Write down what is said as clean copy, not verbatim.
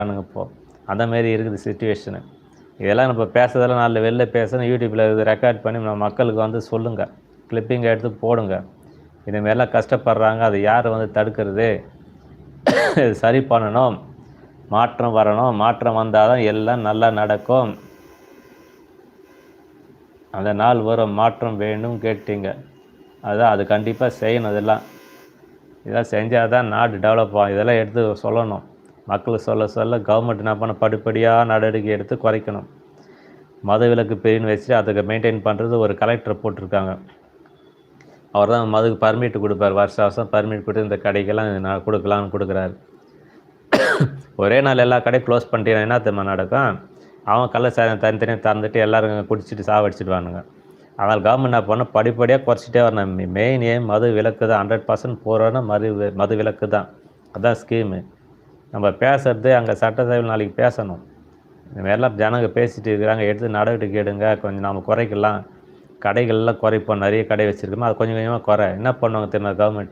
இப்போ அந்த மாரி இருக்குது சிச்சுவேஷனு. இதெல்லாம் நம்ம பேசுறதெல்லாம் 4 வெளில பேசணும். யூடியூப்ல இது ரெக்கார்ட் பண்ணி நம்ம மக்களுக்கு வந்து சொல்லுங்க. கிளிப்பிங் எடுத்து போடுங்க. இது மாரிலாம் கஷ்டப்படுறாங்க. அதை யார் வந்து தடுக்கிறது? இது சரி பண்ணணும். மாற்றம் வரணும். மாற்றம் வந்தா தான் எல்லாம் நல்லா நடக்கும். அந்த நாள் வரும். மாற்றம் வேண்டும் கேட்டீங்க. அதான் அது கண்டிப்பா செய்யணும் இதெல்லாம். இதெல்லாம் செஞ்சா தான் நாடு டெவலப் ஆகும். இதெல்லாம் எடுத்து சொல்லணும். மக்களுக்கு சொல்ல சொல்ல கவர்மெண்ட் என்ன பண்ணணும், படிப்படியா நடவடிக்கை எடுத்து குறைக்கணும். மதுவிலக்கு பிரிவுன்னு வச்சு அதுக்கு மெயின்டைன் பண்ணுறது ஒரு கலெக்டர் போட்டிருக்காங்க. அவர் தான் மதுக்கு பர்மிட் கொடுப்பார். வருஷம் வருஷம் பர்மிட் கொடுத்து இந்த கடைக்கெல்லாம் நான் கொடுக்கலான்னு கொடுக்குறாரு. ஒரே நாள் எல்லா கடையும் க்ளோஸ் பண்ணிட்டீங்கன்னா என்ன தெரியுமா நடக்கும்? அவன் கள்ள சாராயம் தனித்தனியாக திறந்துட்டு எல்லாரும் குடிச்சிட்டு சாவடிச்சிடுவானுங்க. அதனால் கவர்மெண்ட் என்ன பண்ணணும், படிப்படியாக குறைச்சிட்டே வரணும். மெயின் ஏம் மது விலக்கு தான். 100% பூரண மது விலக்கு தான். அதான் ஸ்கீமு. நம்ம பேசுறது அங்கே சட்டசபையில் நாளைக்கு பேசணும். இந்த மாதிரிலாம் ஜனங்க பேசிட்டு இருக்கிறாங்க. எடுத்து நடவடிக்கை எடுங்க. கொஞ்சம் நம்ம குறைக்கலாம். கடைகள்லாம் குறைப்போம். நிறைய கடை வச்சுருக்கோமோ அது கொஞ்சம் கொஞ்சமாக குறை. என்ன பண்ணுவாங்க தெரியுமா கவர்மெண்ட்டு?